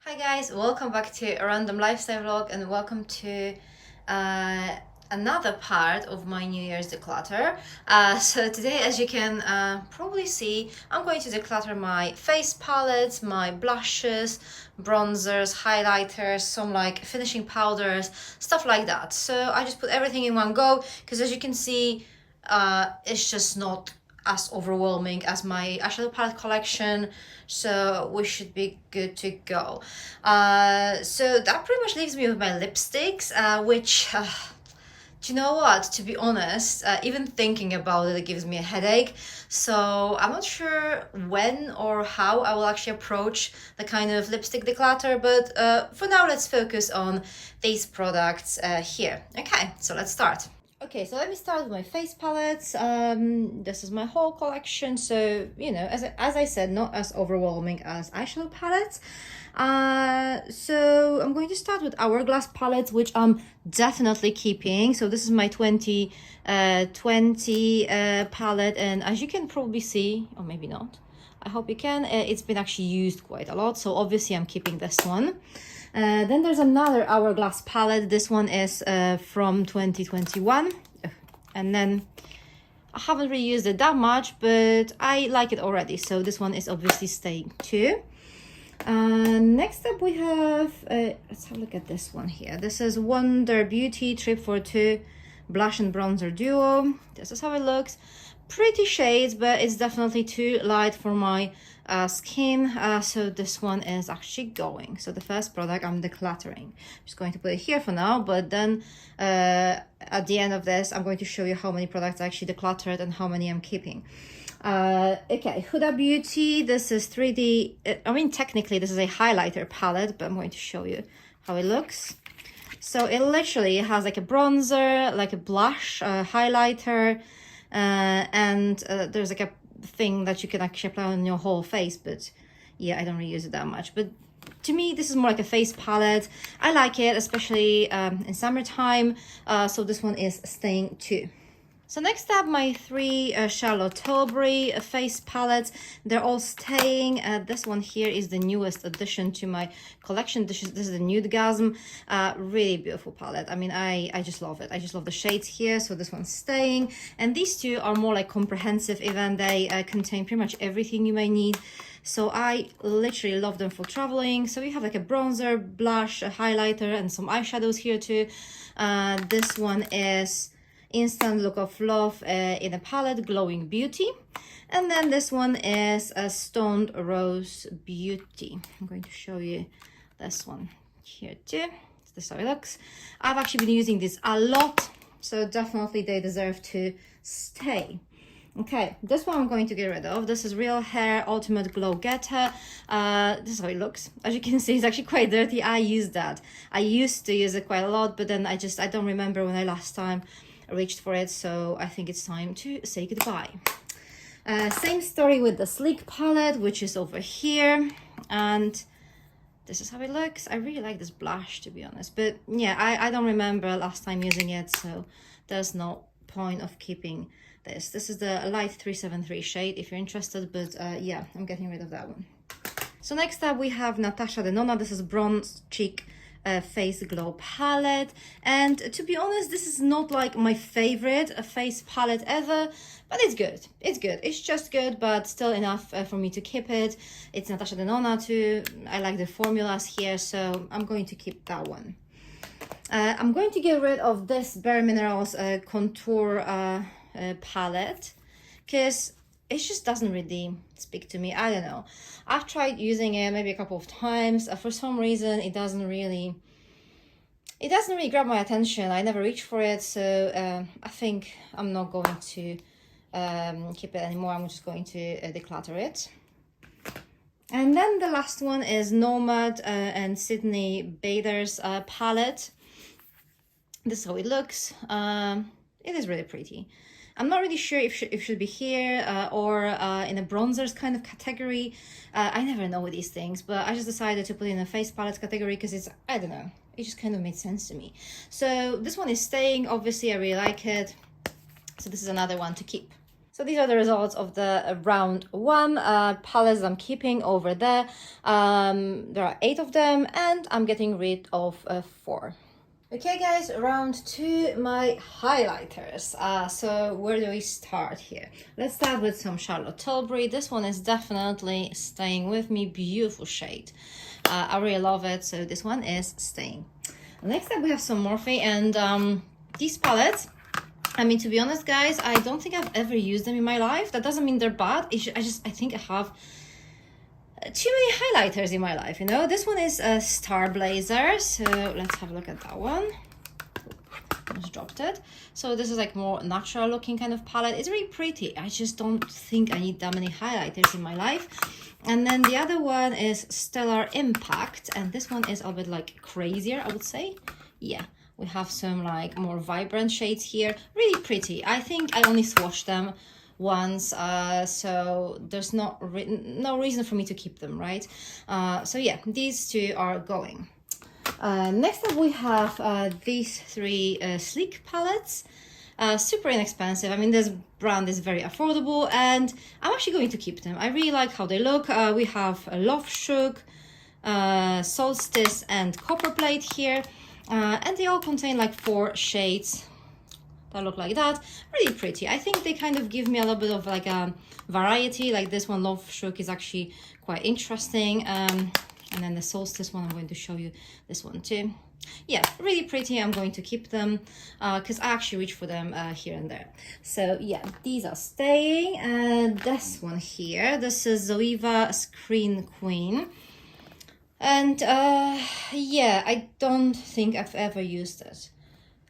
Hi guys, welcome back to a random lifestyle vlog and welcome to another part of my New Year's declutter. So today, as you can probably see, I'm going to declutter my face palettes, my blushes, bronzers, highlighters, some like finishing powders, stuff like that. So I just put everything in one go because as you can see, it's just not as overwhelming as my eyeshadow palette collection, so we should be good to go. So that pretty much leaves me with my lipsticks, which do you know what, to be honest, even thinking about it gives me a headache, so I'm not sure when or how I will actually approach the kind of lipstick declutter, but for now let's focus on these products here. Okay, so let's start. Okay, so let me start with my face palettes. This is my whole collection, so you know, as I said, not as overwhelming as eyeshadow palettes. So I'm going to start with Hourglass palettes, which I'm definitely keeping. So this is my 2020 palette, and as you can probably see, or maybe not, I hope you can, it's been actually used quite a lot, so obviously I'm keeping this one. Then there's another Hourglass palette. This one is from 2021, and then I haven't really used it that much, but I like it already, so this one is obviously staying too. Next up we have, let's have a look at this one here. This is Wonder Beauty Trip for Two Blush and Bronzer Duo. This is how it looks. Pretty shades, but it's definitely too light for my skin, so this one is actually going. So the first product I'm decluttering. I'm just going to put it here for now, but then at the end of this I'm going to show you how many products I actually decluttered and how many I'm keeping. Okay, Huda Beauty, this is 3D, I mean technically this is a highlighter palette, but I'm going to show you how it looks. So it literally has like a bronzer, like a blush, highlighter, and there's like a thing that you can actually apply on your whole face, but yeah, I don't really use it that much. But to me, this is more like a face palette. I like it, especially in summertime, so this one is staying too. So next up, my three Charlotte Tilbury face palettes. They're all staying. This one here is the newest addition to my collection. This is the Nudegasm. Really beautiful palette. I mean, I just love it. I just love the shades here. So this one's staying. And these two are more like comprehensive, even they contain pretty much everything you may need. So I literally love them for traveling. So we have like a bronzer, blush, a highlighter, and some eyeshadows here too. This one is Instant Look of Love in a palette, Glowing Beauty. And then this one is a Stoned Rose Beauty. I'm going to show you this one here too. This is how it looks. I've actually been using this a lot, so definitely they deserve to stay. Okay, this one I'm going to get rid of. This is Real Hair Ultimate Glow Getter. This is how it looks. As you can see, it's actually quite dirty. I use that. I used to use it quite a lot, but then I don't remember when I last time reached for it, so I think it's time to say goodbye. Same story with the Sleek palette, which is over here, and this is how it looks. I really like this blush, to be honest, but yeah, I don't remember last time using it, so there's no point of keeping this. This is the Light 373 shade if you're interested, but yeah, I'm getting rid of that one. So next up we have Natasha Denona. This is Bronze Cheek Face Glow palette, and to be honest, this is not like my favorite face palette ever, but it's good. It's just good, but still enough for me to keep it. It's Natasha Denona too. I like the formulas here, so I'm going to keep that one. I'm going to get rid of this Bare Minerals contour palette because it just doesn't really speak to me. I don't know. I've tried using it maybe a couple of times. For some reason, it doesn't really grab my attention. I never reach for it, so I think I'm not going to keep it anymore. I'm just going to declutter it. And then the last one is Nomad and Sydney Bader's palette. This is how it looks. It is really pretty. I'm not really sure if it should be here or in a bronzers kind of category. I never know with these things, but I just decided to put it in a face palette category because it's, I don't know, it just kind of made sense to me. So this one is staying. Obviously, I really like it. So this is another one to keep. So these are the results of the round one palettes I'm keeping over there. There are 8 of them, and I'm getting rid of 4. Okay guys, round 2, my highlighters. So where do we start here? Let's start with some Charlotte Tilbury. This one is definitely staying with me. Beautiful shade. I really love it, so this one is staying. Next up we have some Morphe, and these palettes, I mean, to be honest guys, I don't think I've ever used them in my life. That doesn't mean they're bad. I think I have too many highlighters in my life, you know. This one is a Star Blazer, so let's have a look at that one. Just dropped it. So this is like more natural looking kind of palette. It's really pretty. I just don't think I need that many highlighters in my life. And then the other one is Stellar Impact, and this one is a bit like crazier, I would say. Yeah, we have some like more vibrant shades here. Really pretty. I think I only swatched them once, so there's no reason for me to keep them, right? So yeah, these 2 are going. Next up we have these 3 sleek palettes. Super inexpensive. I mean, this brand is very affordable, and I'm actually going to keep them. I really like how they look. We have Love Shook, Solstice, and Copper Plate here, and they all contain like 4 shades that look like that. Really pretty. I think they kind of give me a little bit of like a variety. Like this one, Love Shook, is actually quite interesting. And then the Solstice one, I'm going to show you this one too. Yeah, really pretty. I'm going to keep them because I actually reach for them here and there. So yeah, these are staying. And this one here, this is Zoeva Screen Queen. And yeah, I don't think I've ever used it,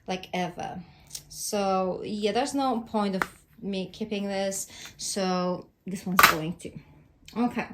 like ever. So yeah, there's no point of me keeping this, so this one's going to. Okay.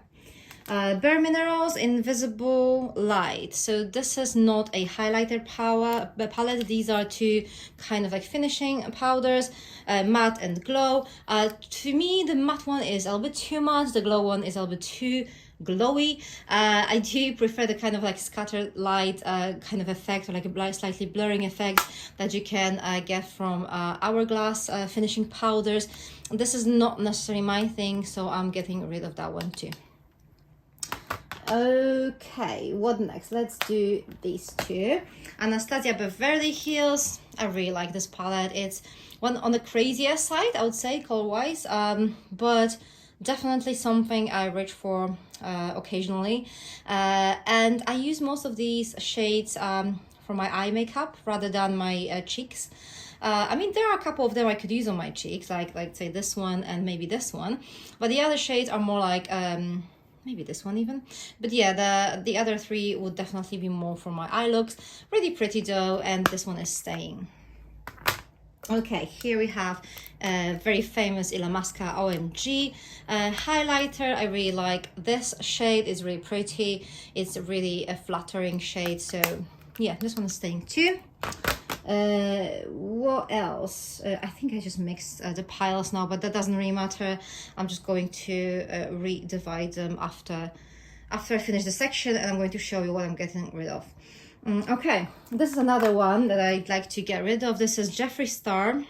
Bare Minerals Invisible Light. So this is not a highlighter palette. These are 2 kind of like finishing powders, matte and glow. To me, the matte one is a little bit too much. The glow one is a little bit too glowy. I do prefer the kind of like scattered light kind of effect, or like a slightly blurring effect that you can get from Hourglass finishing powders. This is not necessarily my thing, so I'm getting rid of that one too. Okay, what next? Let's do these 2. Anastasia Beverly Hills. I really like this palette. It's one on the crazier side, I would say, color-wise, but definitely something I reach for occasionally. And I use most of these shades for my eye makeup rather than my cheeks. I mean, there are a couple of them I could use on my cheeks, like say this one and maybe this one, but the other shades are more like maybe this one even. But yeah, the other 3 would definitely be more for my eye looks. Really pretty though, and this one is staying. Okay, here we have a very famous Illamasqua OMG highlighter. I really like this shade. It's really pretty. It's really a flattering shade. So yeah, this one is staying too. What else? I think I just mixed the piles now, but that doesn't really matter. I'm just going to re-divide them after I finish the section, and I'm going to show you what I'm getting rid of. Okay, this is another one that I'd like to get rid of. This is Jeffree Star,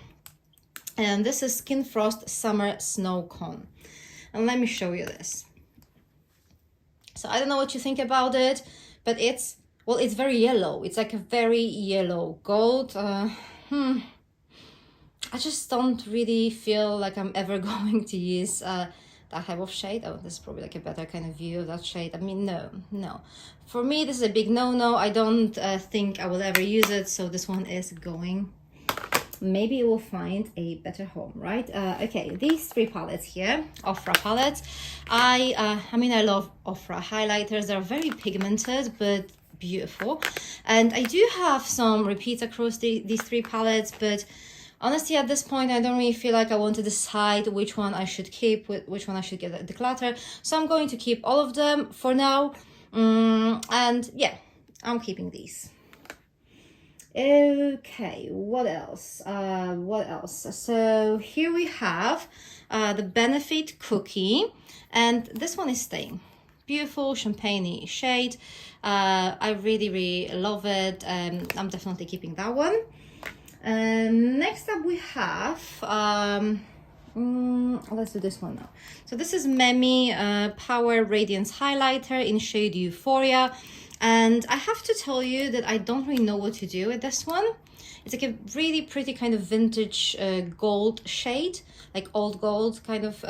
and this is Skin Frost Summer Snow Cone. And let me show you this. So I don't know what you think about it, but it's, well, it's very yellow. It's like a very yellow gold. I just don't really feel like I'm ever going to use that type of shade. Oh, this is probably like a better kind of view of that shade. I mean, no. For me, this is a big no-no. I don't think I will ever use it, so this one is going. Maybe it will find a better home, right? Okay, these 3 palettes here, Ofra Palettes. I mean, I love Ofra highlighters. They're very pigmented, but beautiful. And I do have some repeats across these 3 palettes, but honestly, at this point, I don't really feel like I want to decide which one I should keep, which one I should get Declutter. So I'm going to keep all of them for now. And yeah, I'm keeping these. Okay, what else? So here we have the Benefit Cookie, and this one is staying. Beautiful champagne shade. I really love it. I'm definitely keeping that one. Next up we have Let's do this one now. So this is Memi Power Radiance Highlighter in shade Euphoria. And I have to tell you that I don't really know what to do with this one. It's like a really pretty kind of vintage gold shade, like old gold kind of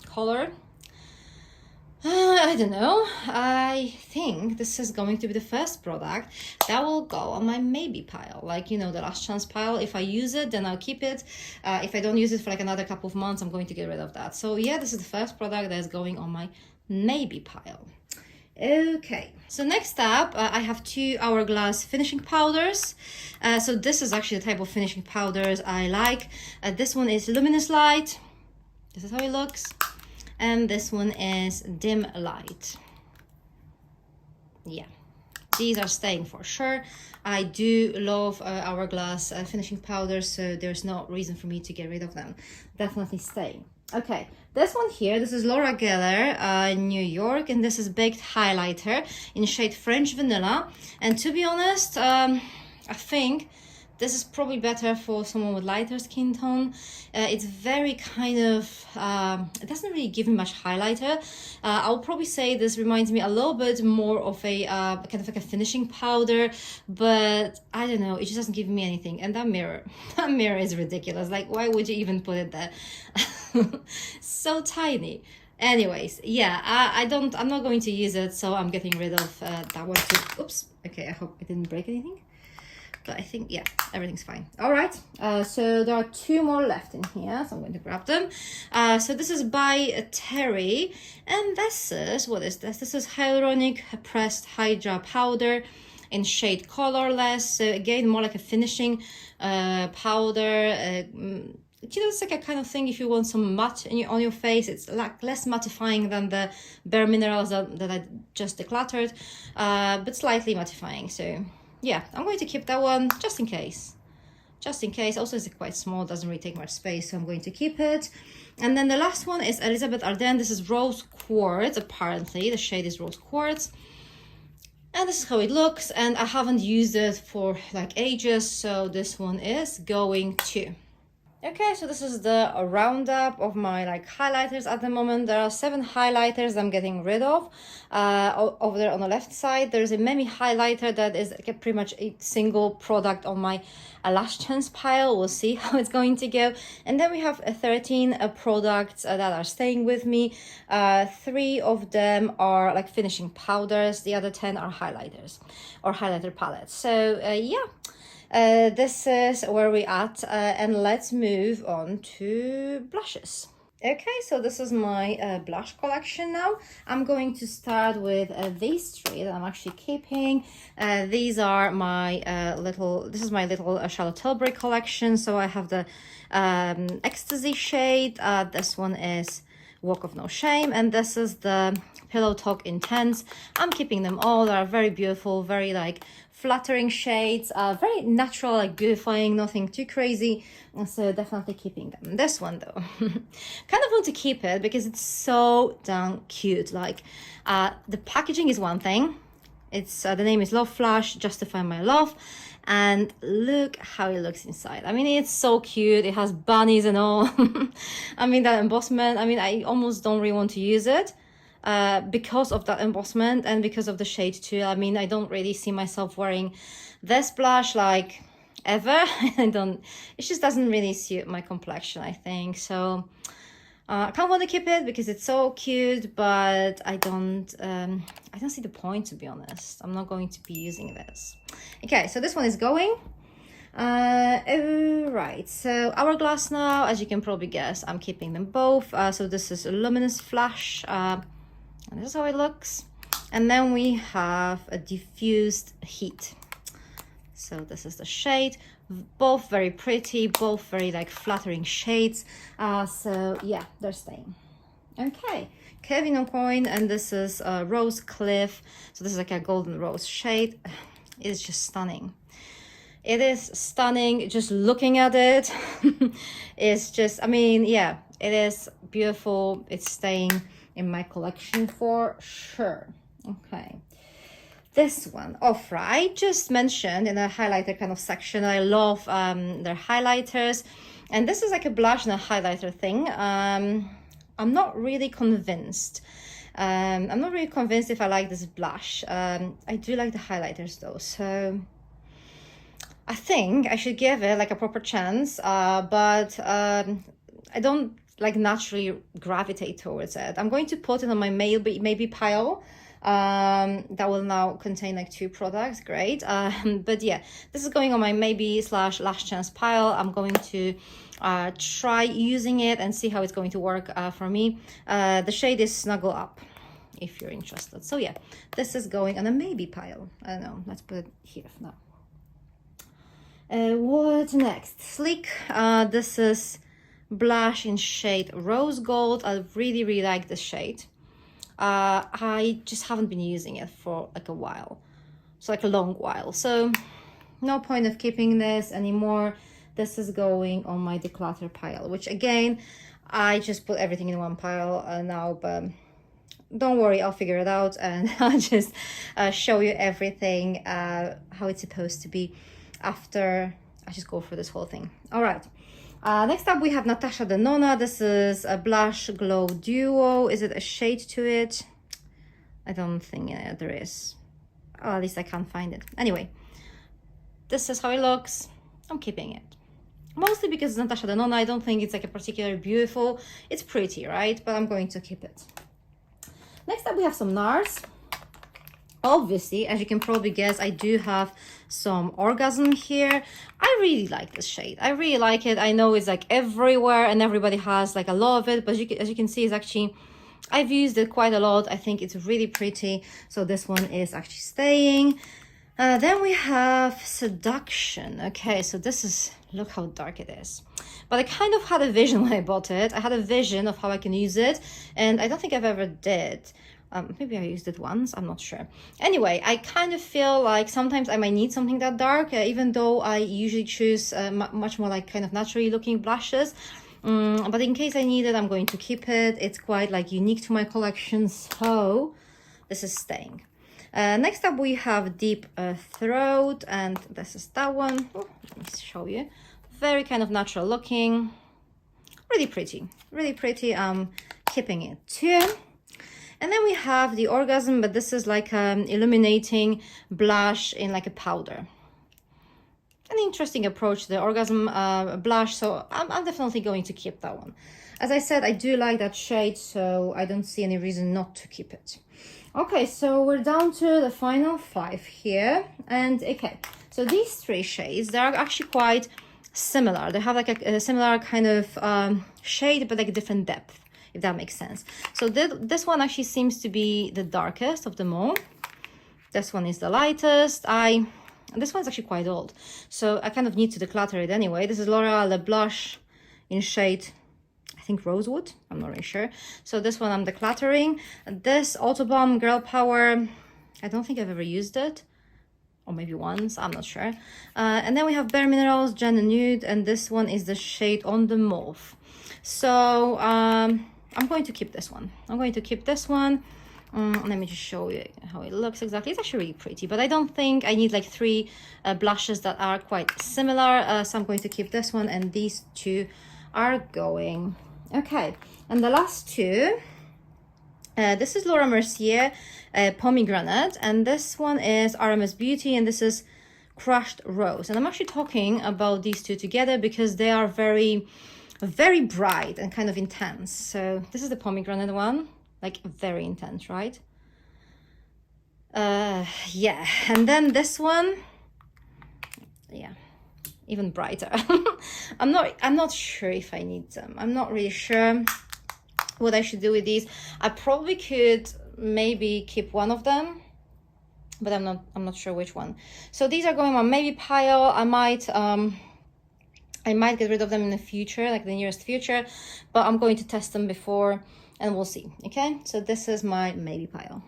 color. I don't know. I think this is going to be the first product that will go on my maybe pile. Like, you know, the last chance pile. If I use it, then I'll keep it. If I don't use it for like another couple of months, I'm going to get rid of that. So yeah, this is the first product that is going on my maybe pile. Okay, so next up, I have two Hourglass finishing powders. So this is actually the type of finishing powders I like. This one is Luminous Light. This is how it looks. And this one is Dim Light. Yeah, these are staying for sure. I do love Hourglass finishing powders, so there's no reason for me to get rid of them. Definitely staying. Okay, this one here, this is Laura Geller, New York, and this is Baked Highlighter in shade French Vanilla. And to be honest, I think this is probably better for someone with lighter skin tone. It's very kind of, it doesn't really give me much highlighter. I'll probably say this reminds me a little bit more of a kind of like a finishing powder, but I don't know, it just doesn't give me anything. And that mirror is ridiculous. Like, why would you even put it there? So tiny. Anyways, yeah, I'm not going to use it, so I'm getting rid of that one too. Oops. Okay, I hope I didn't break anything. But I think, yeah, everything's fine. All right, so there are two more left in here, so I'm going to grab them. So this is by Terry, and this is, what is this? This is Hyaluronic Pressed Hydra Powder in shade Colorless. So again, more like a finishing powder. You know, it's like a kind of thing if you want some matte on your face. It's like less mattifying than the Bare Minerals that I just decluttered, but slightly mattifying. So yeah, I'm going to keep that one just in case. Just in case. Also, it's quite small, doesn't really take much space, so I'm going to keep it. And then the last one is Elizabeth Arden. This is Rose Quartz, apparently. The shade is Rose Quartz. And this is how it looks. And I haven't used it for like ages, so this one is going to. Okay, so this is the roundup of my like highlighters at the moment. There are 7 highlighters I'm getting rid of. Over there on the left side, there's a Memi highlighter that is like pretty much a single product on my last chance pile. We'll see how it's going to go. And then we have 13 products that are staying with me. 3 of them are like finishing powders. The other 10 are highlighters or highlighter palettes. So yeah. This is where we're at, and let's move on to blushes. Okay, so this is my blush collection now. I'm going to start with these 3 that I'm actually keeping. These are my this is my little Charlotte Tilbury collection. So I have the Ecstasy shade. This one is Walk of No Shame, and this is the Pillow Talk Intense. I'm keeping them all. They are very beautiful, very like flattering shades, very natural, like beautifying, nothing too crazy, so definitely keeping them. This one though, kind of want to keep it because it's so damn cute. Like the packaging is one thing. It's the name is Love Flash, Justify My Love, and look how it looks inside. I mean, it's so cute. It has bunnies and all. I mean, that embossment, I mean, I almost don't really want to use it because of that embossment and because of the shade too. I mean, I don't really see myself wearing this blush like ever. It just doesn't really suit my complexion, I think. So I kind of want to keep it because it's so cute, but I don't see the point, to be honest. I'm not going to be using this. Okay, so this one is going. Right, so Hourglass now, as you can probably guess, I'm keeping them both. So this is a Luminous Flash, and this is how it looks. And then we have a Diffused Heat. So this is the shade. Both very pretty, both very like flattering shades. So yeah, they're staying. Okay, Kevin O'Coin, and this is Rose Cliff. So this is like a golden rose shade. It's just stunning. It is stunning just looking at it. It's just, I mean, yeah, it is beautiful. It's staying in my collection for sure. Okay. This one, Ofra, I just mentioned in the highlighter kind of section, I love their highlighters. And this is like a blush and a highlighter thing. I'm not really convinced. I'm not really convinced if I like this blush. I do like the highlighters though, so I think I should give it like a proper chance, but I don't like naturally gravitate towards it. I'm going to put it on my maybe pile. That will now contain like 2 products, great. But yeah, this is going on my maybe / last chance pile. I'm going to try using it and see how it's going to work for me. The shade is Snuggle Up, if you're interested. So yeah, this is going on a maybe pile. I don't know, let's put it here now. What next? Sleek. This is blush in shade Rose Gold. I really like this shade. I just haven't been using it for like a while, so like a long while, so no point of keeping this anymore. This is going on my Declutter pile, which again, I just put everything in one pile now, but don't worry, I'll figure it out and I'll just show you everything how it's supposed to be after I just go through this whole thing. All right. Next up we have Natasha Denona. This is a Blush Glow Duo. Is it a shade to it? I don't think there is. Oh, at least I can't find it. Anyway, this is how it looks. I'm keeping it. Mostly because it's Natasha Denona. I don't think it's like a particularly beautiful. It's pretty, right? But I'm going to keep it. Next up we have some Nars. Obviously, as you can probably guess, I do have some Orgasm here. I really like this shade. I really like it. I know it's like everywhere and everybody has like a lot of it, but as you can see, it's actually, I've used it quite a lot. I think it's really pretty. So this one is actually staying. Then we have Seduction. Okay, so this is, look how dark it is. But I kind of had a vision when I bought it. I had a vision of how I can use it, and I don't think I've ever did. Maybe I used it once, I'm not sure. Anyway, I kind of feel like sometimes I might need something that dark, even though I usually choose much more like kind of naturally looking blushes. But in case I need it, I'm going to keep it. It's quite like unique to my collection, so this is staying. Next up we have Deep Throat, and this is that one. Oh, let me show you. Very kind of natural looking, really pretty, really pretty. I'm keeping it too. And then we have the Orgasm, but this is like an illuminating blush in like a powder. An interesting approach to the Orgasm blush, so I'm definitely going to keep that one. As I said, I do like that shade, so I don't see any reason not to keep it. Okay, so we're down to the final 5 here. And okay, so these 3 shades, they're actually quite similar. They have like a similar kind of shade, but like a different depth, if that makes sense. So this one actually seems to be the darkest of them all. This one is the lightest. This one's actually quite old, so I kind of need to declutter it anyway. This is L'Oreal the blush in shade, I think Rosewood, I'm not really sure. So this one I'm decluttering. This Autobomb Girl Power, I don't think I've ever used it, or maybe once, I'm not sure. And then we have Bare Minerals Gen Nude, and this one is the shade On the Mauve. So I'm going to keep this one. I'm going to keep this one. Let me just show you how it looks exactly. It's actually really pretty, but I don't think I need like 3 blushes that are quite similar. So I'm going to keep this one, and these 2 are going. Okay, and the last 2. This is Laura Mercier Pomegranate, and this one is RMS Beauty, and this is Crushed Rose. And I'm actually talking about these 2 together because they are very bright and kind of intense. So this is the pomegranate one, like very intense, right? Yeah, and then this one, yeah, even brighter. I'm not sure if I need them. I'm not really sure what I should do with these. I probably could maybe keep one of them, but I'm not sure which one. So these are going on maybe pile. I might get rid of them in the future, like the nearest future, but I'm going to test them before and we'll see. Okay, so this is my maybe pile.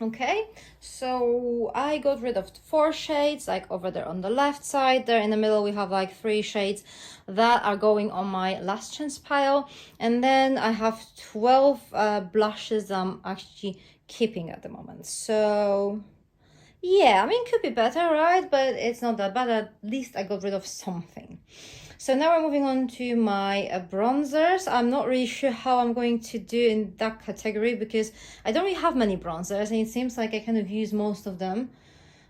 Okay, so I got rid of 4 shades, like over there on the left side. There in the middle we have like 3 shades that are going on my last chance pile, and then I have 12 blushes I'm actually keeping at the moment. So yeah, I mean, could be better, right? But it's not that bad. At least I got rid of something. So now we're moving on to my bronzers. I'm not really sure how I'm going to do in that category because I don't really have many bronzers and it seems like I kind of use most of them.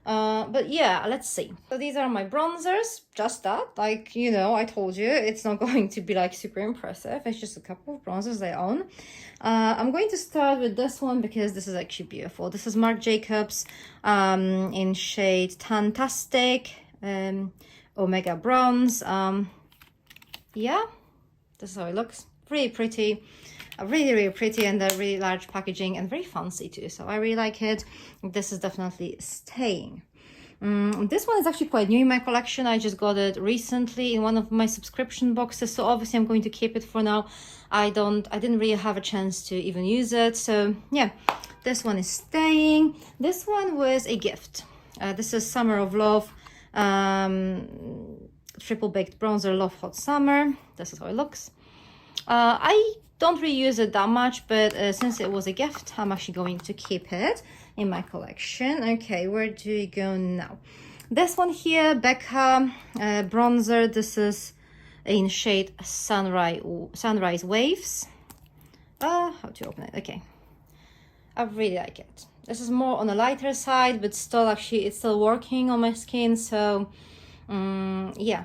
But yeah, let's see. So these are my bronzers, just that, like, you know, I told you, it's not going to be like super impressive. It's just a couple of bronzers I own. I'm going to start with this one because this is actually beautiful. This is Marc Jacobs in shade Tantastic, Omega Bronze. Yeah, this is how it looks. Really pretty. Really pretty, and a really large packaging and very fancy too, so I really like it. This is definitely staying. This one is actually quite new in my collection. I just got it recently in one of my subscription boxes, so obviously I'm going to keep it for now. I didn't really have a chance to even use it, so yeah, this one is staying. This one was a gift. This is Summer of Love Triple Baked Bronzer Love Hot Summer. This is how it looks. I don't really use it that much, but since it was a gift, I'm actually going to keep it in my collection. Okay, where do we go now? This one here, Becca bronzer. This is in shade Sunrise Waves. How to open it? Okay, I really like it. This is more on the lighter side, but still actually it's still working on my skin, so yeah,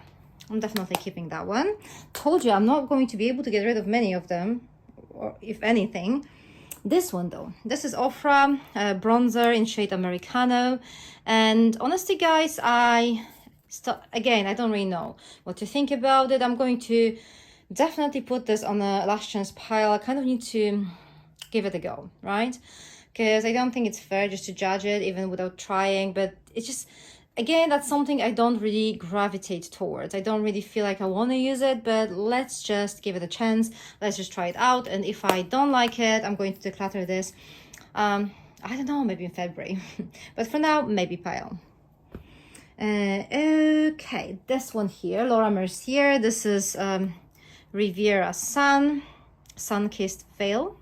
I'm definitely keeping that one. Told you I'm not going to be able to get rid of many of them, or if anything. This one though, this is Ofra bronzer in shade Americano, and honestly guys, again, I don't really know what to think about it. I'm going to definitely put this on a last chance pile. I kind of need to give it a go, right? Because I don't think it's fair just to judge it even without trying, but it's just, again, that's something I don't really gravitate towards. I don't really feel like I want to use it, but let's just give it a chance. Let's just try it out. And if I don't like it, I'm going to declutter this. I don't know, maybe in February. But for now, maybe pile. Okay, this one here, Laura Mercier. This is Riviera Sun-Kissed Veil.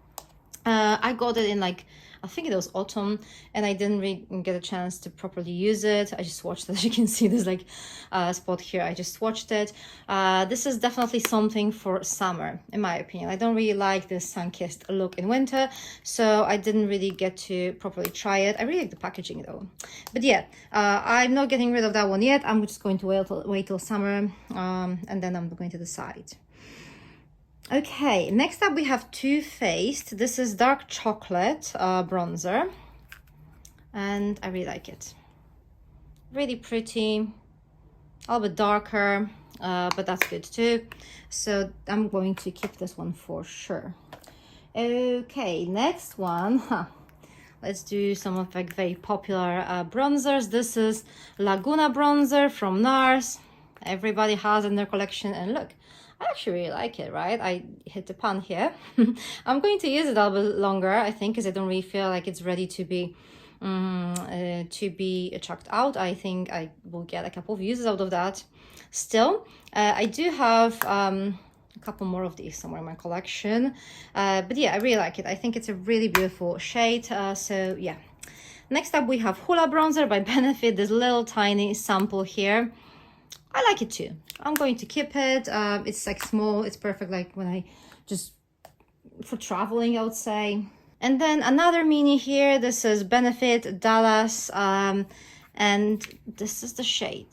I got it in like, I think it was autumn, and I didn't really get a chance to properly use it. I just swatched it. As you can see, there's like a spot here. I just swatched it. This is definitely something for summer, in my opinion. I don't really like this sun-kissed look in winter, so I didn't really get to properly try it. I really like the packaging though. But yeah, I'm not getting rid of that one yet. I'm just going to wait till summer, and then I'm going to decide. Okay, next up we have Too Faced. This is dark chocolate bronzer, and I really like it. Really pretty, a little bit darker, but that's good too. So I'm going to keep this one for sure. Okay, next one. Let's do some of like very popular bronzers. This is Laguna Bronzer from Nars. Everybody has in their collection, and look, I actually really like it, right? I hit the pan here. I'm going to use it a little bit longer, I think, because I don't really feel like it's ready to be chucked out. I think I will get a couple of uses out of that. Still, I do have a couple more of these somewhere in my collection. But yeah, I really like it. I think it's a really beautiful shade. So yeah. Next up, we have Hula Bronzer by Benefit. This little tiny sample here. I like it too. I'm going to keep it. It's like small. It's perfect like when I just for traveling, I would say. And then another mini here. This is Benefit Dallas, and this is the shade.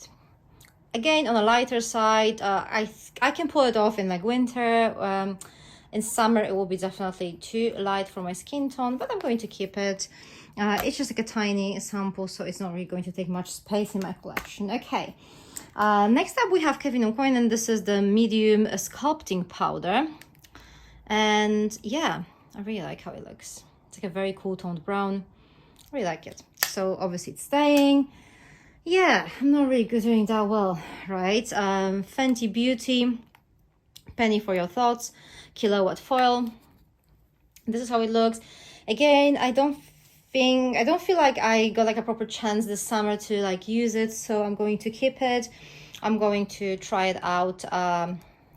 Again, on a lighter side. I can pull it off in like winter. In summer, it will be definitely too light for my skin tone, but I'm going to keep it. It's just like a tiny sample, so it's not really going to take much space in my collection. Okay. Next up we have Kevyn Aucoin, and this is the medium sculpting powder, and yeah, I really like how it looks. It's like a very cool toned brown. I really like it. So obviously it's staying. Yeah, I'm not really doing that well, right? Fenty Beauty Penny for Your Thoughts Kilowatt Foil. This is how it looks. Again, I don't feel like I got like a proper chance this summer to like use it, so I'm going to keep it. I'm going to try it out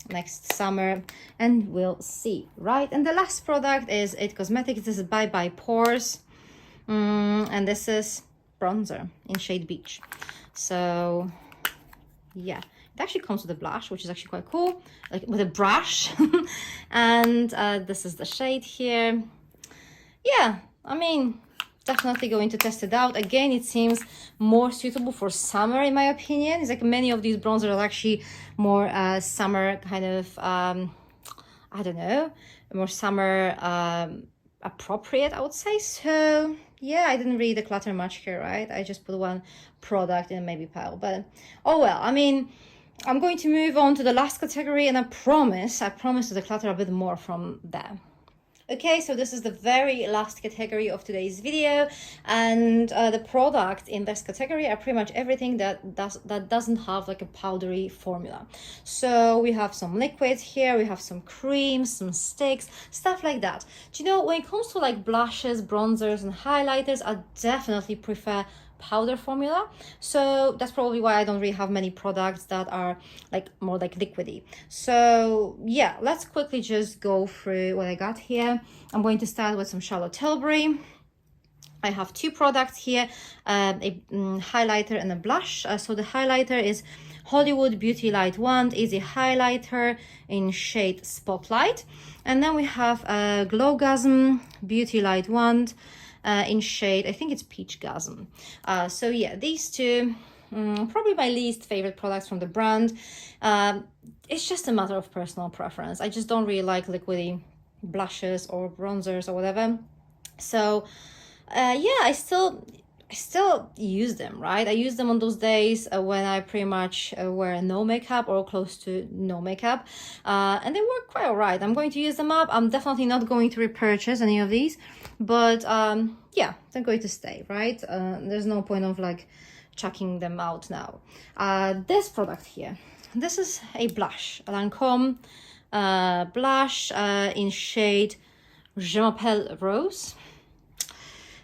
next summer, and we'll see, right? And the last product is IT Cosmetics. This is Bye Bye Pores, and this is bronzer in shade Beach. So yeah, It actually comes with a blush, which is actually quite cool, like with a brush. And this is the shade here. Yeah, I mean, definitely going to test it out. Again, it seems more suitable for summer in my opinion. It's like many of these bronzers are actually more summer kind of, I don't know, more summer appropriate, I would say. So yeah, I didn't really declutter much here, right? I just put one product in a maybe pile, but oh well. I mean, I'm going to move on to the last category, and I promise to declutter a bit more from there. Okay, so this is the very last category of today's video, and the products in this category are pretty much everything that doesn't have like a powdery formula. So we have some liquids here, we have some creams, some sticks, stuff like that. Do you know, when it comes to like blushes, bronzers, and highlighters, I definitely prefer powder formula. So that's probably why I don't really have many products that are like more like liquidy. So yeah, let's quickly just go through what I got here. I'm going to start with some Charlotte Tilbury. I have two products here, a highlighter and a blush. So the highlighter is Hollywood Beauty Light Wand Easy Highlighter in shade Spotlight. And then we have a Glowgasm Beauty Light Wand in shade, I think it's Peach Gasm. So yeah, these two, probably my least favorite products from the brand. It's just a matter of personal preference. I just don't really like liquidy blushes or bronzers or whatever. So yeah, I still use them, right? I use them on those days when I pretty much wear no makeup or close to no makeup, and they work quite all right. I'm going to use them up. I'm definitely not going to repurchase any of these, but yeah, they're going to stay, right? There's no point of like chucking them out now. This product here, this is a blush, a Lancome blush in shade Je m'appelle Rose.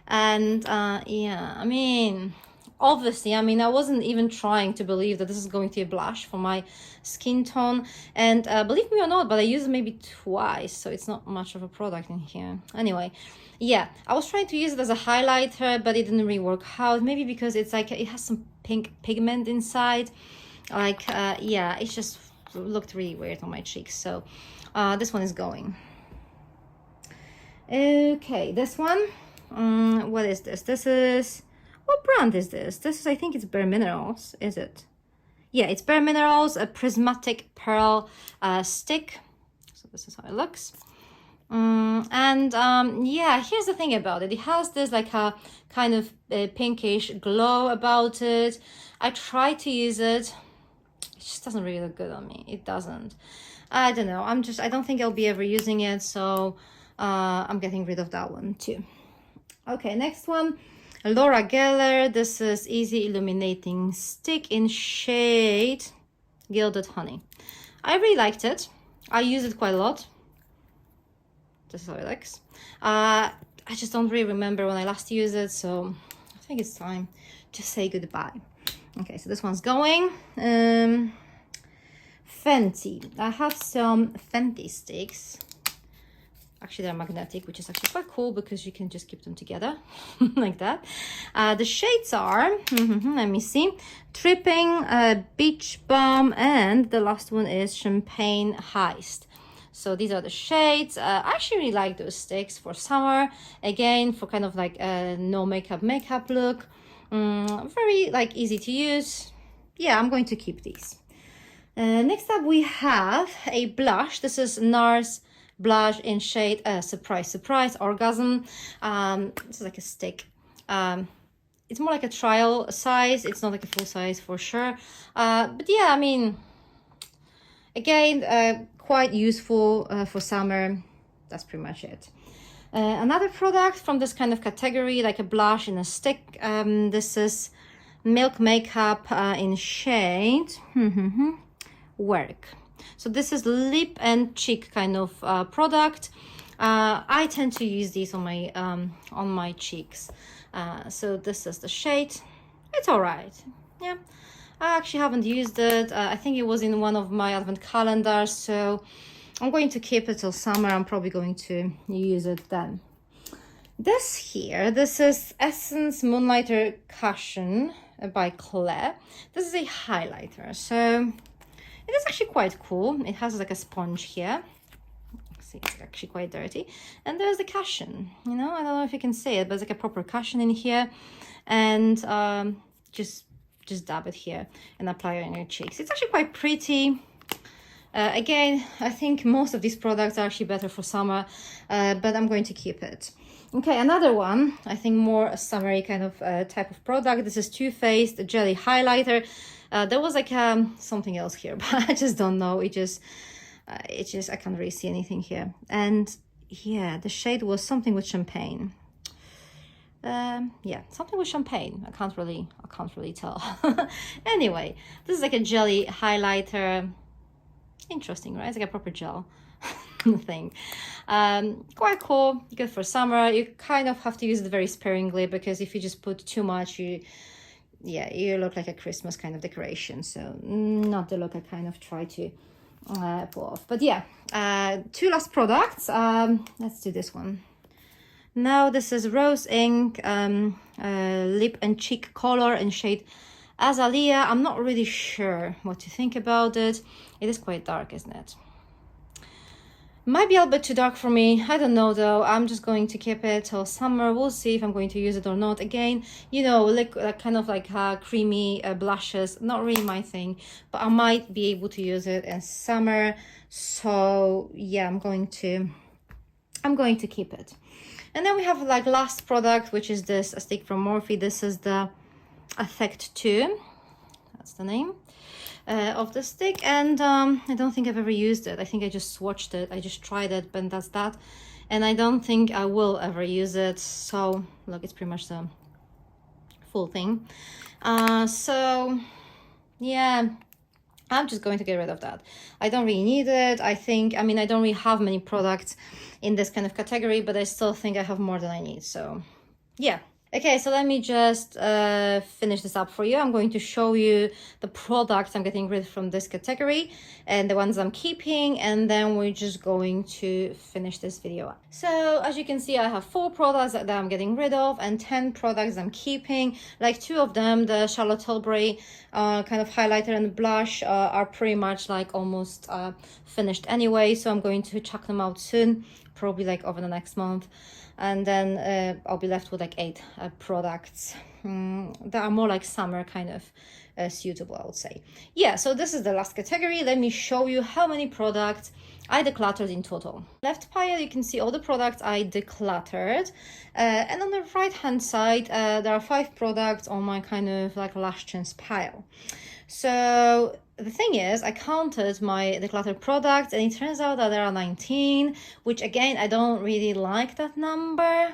And yeah, I mean, obviously, I mean, I wasn't even trying to believe that this is going to be a blush for my skin tone. And believe me or not, but I used it maybe twice, so it's not much of a product in here. Anyway, yeah, I was trying to use it as a highlighter, but it didn't really work out. Maybe because it's like, it has some pink pigment inside. Like, yeah, it just looked really weird on my cheeks. So this one is going. Okay, this one. What is this? This is, what brand is this? This is, I think it's Bare Minerals, is it? Yeah, it's Bare Minerals, a prismatic pearl stick. So this is how it looks. Yeah, here's the thing about it. It has this like a kind of pinkish glow about it. I tried to use it. It just doesn't really look good on me. It doesn't. I don't know. I don't think I'll be ever using it. So I'm getting rid of that one too. Okay, next one, Laura Geller. This is Easy Illuminating Stick in shade Gilded Honey. I really liked it. I use it quite a lot. This is how it looks. I just don't really remember when I last used it, so I think it's time to say goodbye. Okay, so this one's going. Fenty. I have some Fenty sticks. Actually, they're magnetic, which is actually quite cool because you can just keep them together like that. The shades are, let me see, Tripping, Beach Bomb, and the last one is Champagne Heist. So these are the shades. I actually really like those sticks for summer. Again, for kind of like a no makeup look. Very like easy to use. Yeah, I'm going to keep these. Next up, we have a blush. This is Nars blush in shade Surprise Surprise Orgasm. This is like a stick. It's more like a trial size. It's not like a full size for sure. But yeah, I mean, again, quite useful for summer. That's pretty much it. Another product from this kind of category, like a blush in a stick. This is Milk Makeup in shade Work. So this is lip and cheek kind of product. I tend to use these on my cheeks. So this is the shade. It's all right. Yeah, I actually haven't used it. I think it was in one of my advent calendars, so I'm going to keep it till summer. I'm probably going to use it then. This is Essence Moonlighter Cushion by Claire. This is a highlighter. So It is actually quite cool. It has like a sponge here. See, it's actually quite dirty. And there's the cushion, you know, I don't know if you can see it, but it's like a proper cushion in here. And just dab it here and apply it on your cheeks. It's actually quite pretty. Again, I think most of these products are actually better for summer, but I'm going to keep it. Okay, another one, I think more a summery kind of type of product. This is Too Faced Jelly Highlighter. There was like something else here, but I just don't know. It just I can't really see anything here. And yeah, the shade was something with champagne. Yeah, something with champagne. I can't really tell. Anyway, this is like a jelly highlighter. Interesting, right? It's like a proper gel thing. Quite cool, good for summer. You kind of have to use it very sparingly, because if you just put too much, you look like a Christmas kind of decoration. So not the look I kind of try to pull off. But yeah, 2 last products. Let's do this one. Now this is Rose Ink lip and cheek color in shade Azalea. I'm not really sure what to think about it. It is quite dark, isn't it? Might be a little bit too dark for me. I don't know though. I'm just going to keep it till summer. We'll see if I'm going to use it or not. Again, you know, like kind of like creamy blushes, not really my thing, but I might be able to use it in summer. So yeah, I'm going to keep it. And then we have like last product, which is this stick from Morphe. This is the Effect 2. That's the name of the stick. And I don't think I've ever used it. I think I just swatched it. I just tried it, but that's that. And I don't think I will ever use it. So look, it's pretty much the full thing. So yeah, I'm just going to get rid of that. I don't really need it. I mean, I don't really have many products in this kind of category, but I still think I have more than I need. So yeah. Okay, so let me just finish this up for you. I'm going to show you the products I'm getting rid from this category and the ones I'm keeping, and then we're just going to finish this video up. So as you can see, I have 4 products that I'm getting rid of and 10 products I'm keeping. Like 2 of them, the Charlotte Tilbury kind of highlighter and blush are pretty much like almost finished anyway, so I'm going to chuck them out soon, probably like over the next month. And then I'll be left with like 8 products that are more like summer kind of suitable, I would say. Yeah, so this is the last category. Let me show you how many products I decluttered in total. Left pile, you can see all the products I decluttered. And on the right hand side, there are 5 products on my kind of like last chance pile. So the thing is, I counted my decluttered products and it turns out that there are 19, which again, I don't really like that number.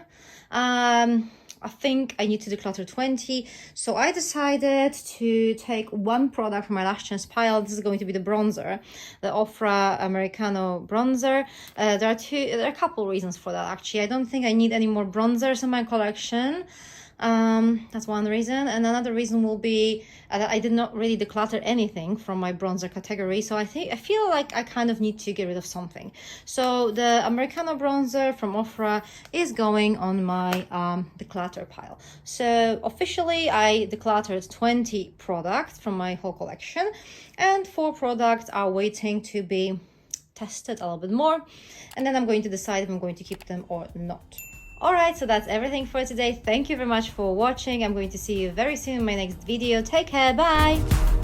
I think I need to declutter 20. So I decided to take 1 product from my last chance pile. This is going to be the bronzer, the Ofra Americano bronzer. There are a couple reasons for that actually. I don't think I need any more bronzers in my collection. That's one reason, and another reason will be that I did not really declutter anything from my bronzer category, so I feel like I kind of need to get rid of something. So the Americano bronzer from Ofra is going on my declutter pile. So officially I decluttered 20 products from my whole collection, and 4 products are waiting to be tested a little bit more, and then I'm going to decide if I'm going to keep them or not. Alright, so that's everything for today. Thank you very much for watching. I'm going to see you very soon in my next video. Take care, bye!